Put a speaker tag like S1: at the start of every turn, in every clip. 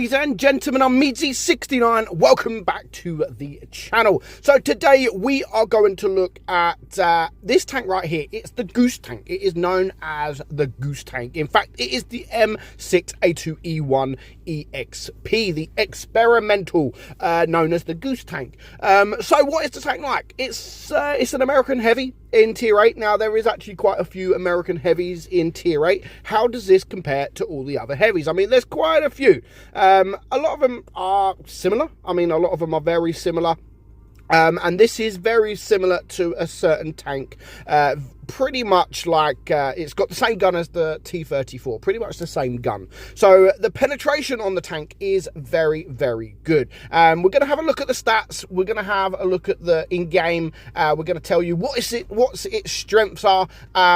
S1: Ladies and gentlemen, I'm meadsy69. Welcome back to the channel. So today we are going to look at this tank right here. It's the Goose tank. It is known as the Goose tank. In fact, it is the M6A2E1 EXP, the experimental, known as the Goose tank. So what is the tank like? It's an American heavy in tier 8. Now, there is actually quite a few American heavies in tier 8. How does this compare to all the other heavies? I mean, there's quite a few. A lot of them are similar. I mean, a lot of them are very similar. And this is very similar to a certain tank, pretty much like it's got the same gun as the T-34, pretty much the same gun. So the penetration on the tank is very, very good. We're going to have a look at the stats. We're going to have a look at the in-game. We're going to tell you what its strengths are,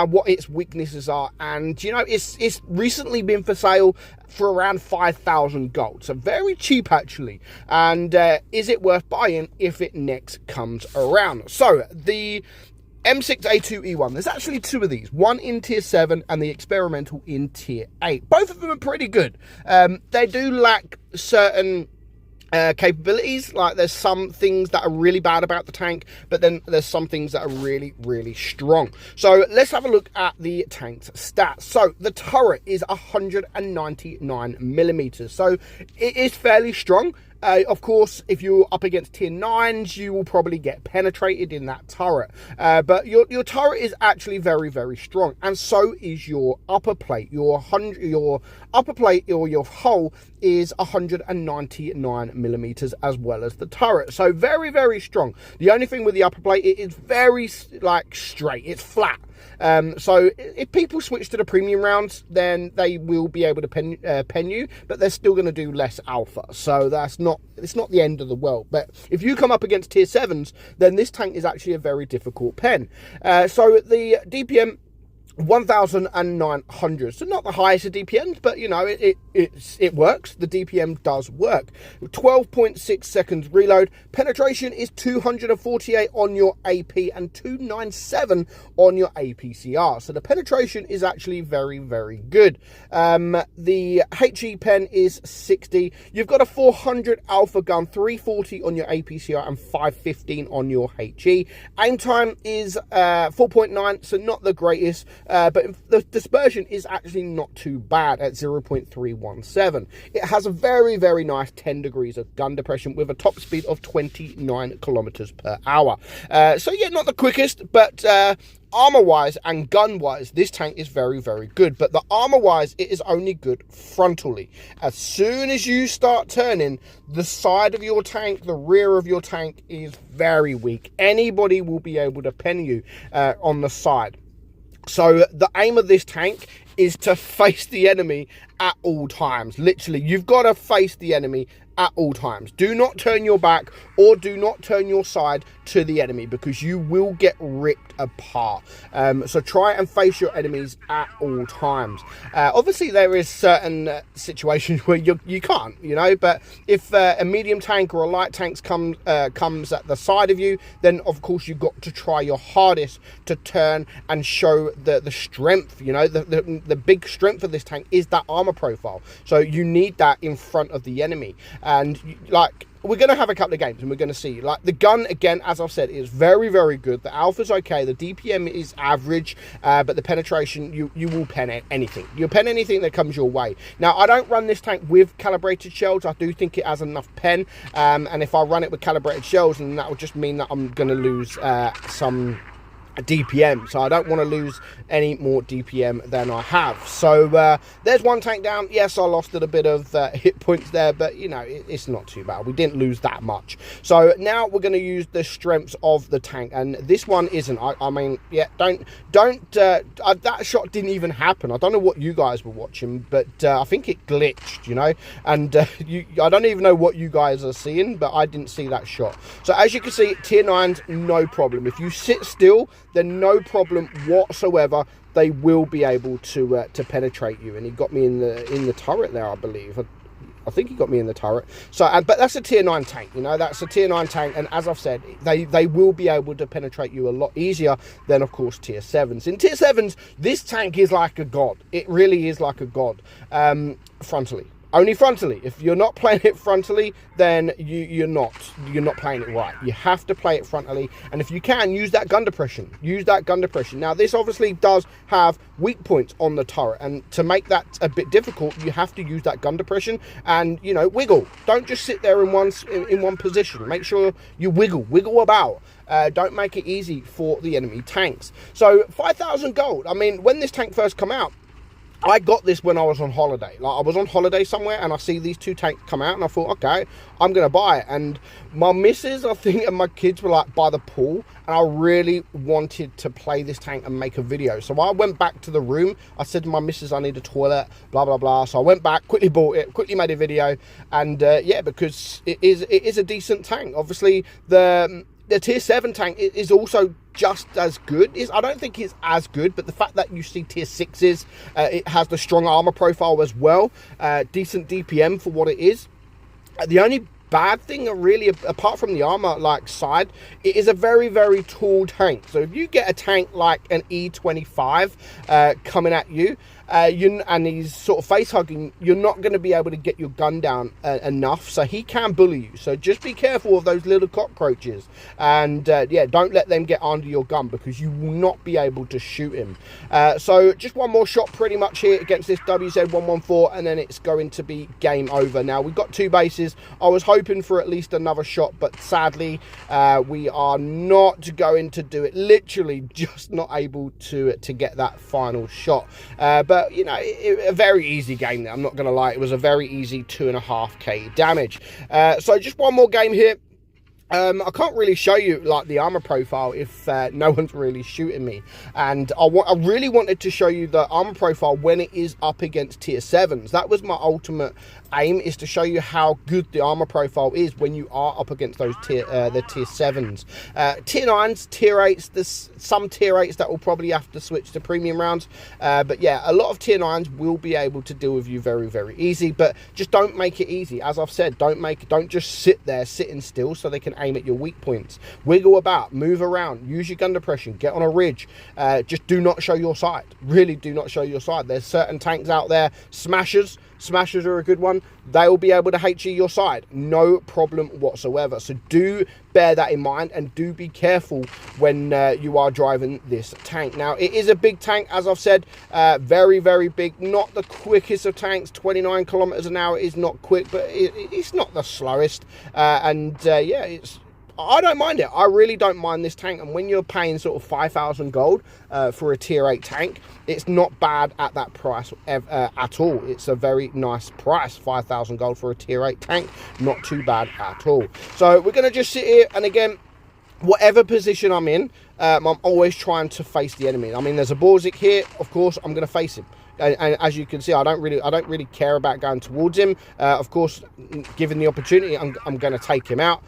S1: what its weaknesses are, and you know, it's recently been for sale for around 5,000 gold, so very cheap actually. And is it worth buying if it next comes around? So the M6A2E1, there's actually two of these, one in tier 7 and the experimental in tier 8. Both of them are pretty good. They do lack certain capabilities. Like, there's some things that are really bad about the tank, but then there's some things that are really, really strong. So let's have a look at the tank's stats. So the turret is 199 millimeters, so it is fairly strong. Of course, if you're up against tier 9s, you will probably get penetrated in that turret. But your turret is actually very, very strong, and so is your upper plate. Your upper plate, or your hull, is 199 millimeters as well as the turret. So very, very strong. The only thing with the upper plate, it is very like straight. It's flat. So if people switch to the premium rounds, then they will be able to pen you, but they're still going to do less alpha. So it's not the end of the world. But if you come up against tier 7s, then this tank is actually a very difficult pen. So the DPM 1,900, so not the highest of DPMs, but you know, it works. The DPM does work. 12.6 seconds reload. Penetration is 248 on your AP and 297 on your APCR, so the penetration is actually very, very good. The HE pen is 60. You've got a 400 alpha gun, 340 on your APCR and 515 on your HE. Aim time is 4.9, so not the greatest. But the dispersion is actually not too bad at 0.317. It has a very, very nice 10 degrees of gun depression with a top speed of 29 kilometers per hour. So yeah, not the quickest, but armor-wise and gun-wise, this tank is very, very good. But the armor-wise, it is only good frontally. As soon as you start turning, the side of your tank, the rear of your tank, is very weak. Anybody will be able to pen you on the side. So the aim of this tank is to face the enemy at all times. Literally, you've got to face the enemy at all times. Do not turn your back or do not turn your side to the enemy, because you will get ripped apart. So try and face your enemies at all times. Obviously, there is certain situations where you can't, you know, but if a medium tank or a light tank comes at the side of you, then of course you've got to try your hardest to turn and show the strength. You know, the big strength of this tank is that armor profile, so you need that in front of the enemy. And like, we're going to have a couple of games and we're going to see, like, the gun, again, as I've said, is very, very good. The alpha's okay, the DPM is average, but the penetration, you will pen anything. You'll pen anything that comes your way. Now, I don't run this tank with calibrated shells. I do think it has enough pen, and if I run it with calibrated shells, then that will just mean that I'm going to lose some DPM, so I don't want to lose any more DPM than I have. So there's one tank down. Yes, I lost a bit of hit points there, but you know, it's not too bad. We didn't lose that much. So now we're going to use the strengths of the tank, and this one isn't. I mean, yeah, don't that shot didn't even happen. I don't know what you guys were watching, but I think it glitched, you know, and I don't even know what you guys are seeing, but I didn't see that shot. So as you can see, tier 9s, no problem. If you sit still, then no problem whatsoever. They will be able to penetrate you. And he got me in the turret there, I believe. I think he got me in the turret. So, but that's a tier 9 tank, you know, that's a tier 9 tank. And as I've said, they will be able to penetrate you a lot easier than, of course, tier 7s. In tier 7s, this tank is like a god. It really is like a god, frontally. Only frontally. If you're not playing it frontally, then you're not playing it right. You have to play it frontally, and if you can, use that gun depression. Use that gun depression. Now, this obviously does have weak points on the turret, and to make that a bit difficult, you have to use that gun depression and, you know, wiggle. Don't just sit there in one position. Make sure you wiggle about. Don't make it easy for the enemy tanks. So 5,000 gold. I mean, when this tank first come out, I got this when I was on holiday. Like, I was on holiday somewhere and I see these two tanks come out and I thought, okay, I'm going to buy it. And my missus, I think, and my kids were like by the pool, and I really wanted to play this tank and make a video. So I went back to the room. I said to my missus, I need a toilet, blah, blah, blah. So I went back, quickly bought it, quickly made a video. And yeah, because it is a decent tank. Obviously, the tier 7 tank is also just as good. I don't think it's as good, but the fact that you see tier 6s, it has the strong armor profile as well, decent DPM for what it is. The only bad thing, really, apart from the armor like side, it is a very, very tall tank. So if you get a tank like an E25 coming at you, and he's sort of face hugging, you're not going to be able to get your gun down enough, so he can bully you. So just be careful of those little cockroaches, and yeah, don't let them get under your gun, because you will not be able to shoot him. So just one more shot pretty much here against this WZ114, and then it's going to be game over. Now, we've got 2 bases. I was hoping for at least another shot, but sadly we are not going to do it. Literally just not able to get that final shot. But you know, a very easy game there. I'm not going to lie. It was a very easy 2.5k damage. So just one more game here. I can't really show you like the armor profile if no one's really shooting me, and I really wanted to show you the armor profile when it is up against tier 7s. That was my ultimate aim, is to show you how good the armor profile is when you are up against those tier 7s. Tier 9s, tier 8s, there's some tier 8s that will probably have to switch to premium rounds, but yeah, a lot of tier 9s will be able to deal with you very, very easy. But just don't make it easy. As I've said, don't just sit there sitting still so they can aim at your weak points. Wiggle about, move around, use your gun depression, get on a ridge. Just do not show your side. Really do not show your side. There's certain tanks out there, smashers are a good one. They'll be able to HE your side, no problem whatsoever. So do bear that in mind, and do be careful when you are driving this tank. Now, it is a big tank, as I've said, very, very big. Not the quickest of tanks. 29 kilometers an hour is not quick, but it's not the slowest. Yeah, I don't mind it. I really don't mind this tank. And when you're paying sort of 5,000 gold for a tier 8 tank, it's not bad at that price at all. It's a very nice price. 5,000 gold for a tier 8 tank, not too bad at all. So we're going to just sit here, and again, whatever position I'm in, I'm always trying to face the enemy. I mean, there's a Borzik here. Of course, I'm going to face him. And as you can see, I don't really care about going towards him. Of course, given the opportunity, I'm going to take him out,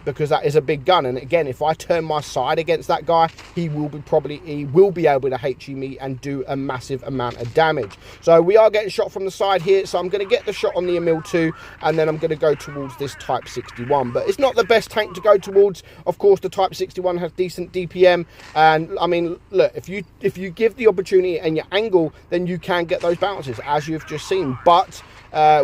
S1: because that is a big gun. And again, if I turn my side against that guy, he will be able to HE me and do a massive amount of damage. So we are getting shot from the side here. So I'm going to get the shot on the Emil 2, and then I'm going to go towards this Type 61. But it's not the best tank to go towards. Of course, the Type 61 has decent DPM, and I mean, look, if you give the opportunity and you angle, then you can get those bounces, as you've just seen. But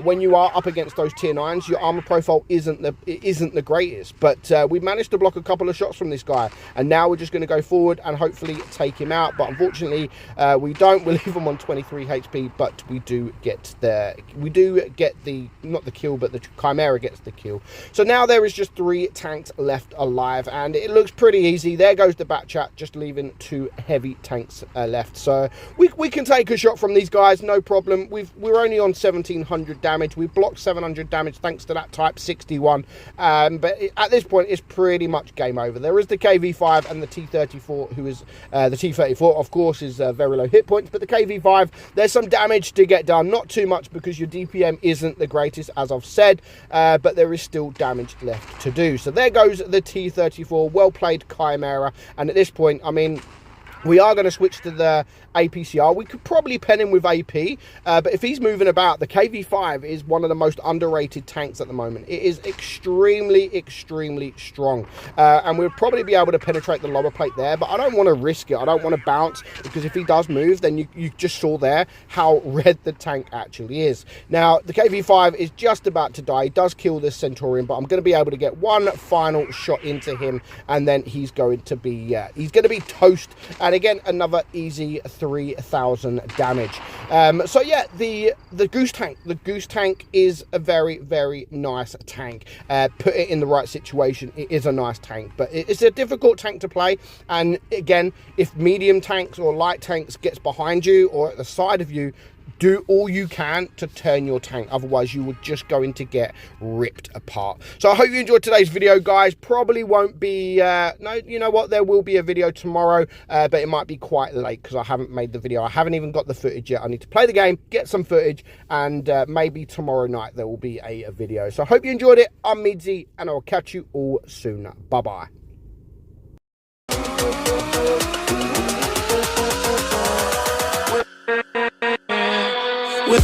S1: when you are up against those tier 9s, your armor profile isn't the greatest. But we managed to block a couple of shots from this guy, and now we're just going to go forward and hopefully take him out. But unfortunately, we don't. We leave him on 23 HP, but we do get the not the kill, but the Chimera gets the kill. So now there is just 3 tanks left alive, and it looks pretty easy. There goes the back chat, just leaving 2 heavy tanks left. So we can take a shot from these guys, no problem. We're only on 1700 damage. We've blocked 700 damage thanks to that Type 61. But at this point, it's pretty much game over. There is the KV5 and the T34, who is the T34, of course, is very low hit points. But the KV5, there's some damage to get done. Not too much, because your DPM isn't the greatest, as I've said. But there is still damage left to do. So there goes the T34. Well played, Chimera. And at this point, I mean, We are going to switch to the APCR. We could probably pen him with AP, but if he's moving about, the KV5 is one of the most underrated tanks at the moment. It is extremely, extremely strong, and we'll probably be able to penetrate the lower plate there, but I don't want to risk it. I don't want to bounce, because if he does move, then you just saw there how red the tank actually is. Now, the KV5 is just about to die. He does kill this Centurion, but I'm going to be able to get one final shot into him, and then he's going to be toast. And again, another easy 3,000 damage. So yeah, the Goose tank is a very, very nice tank. Put it in the right situation, it is a nice tank, but it's a difficult tank to play. And again, if medium tanks or light tanks gets behind you or at the side of you, do all you can to turn your tank, otherwise you will just going to get ripped apart. So I hope you enjoyed today's video, guys. Probably won't be no, you know what, there will be a video tomorrow, but it might be quite late because I haven't made the video. I haven't even got the footage yet. I need to play the game, get some footage, and maybe tomorrow night there will be a video. So I hope you enjoyed it. I'm Meadsy, and I'll catch you all soon. Bye bye. With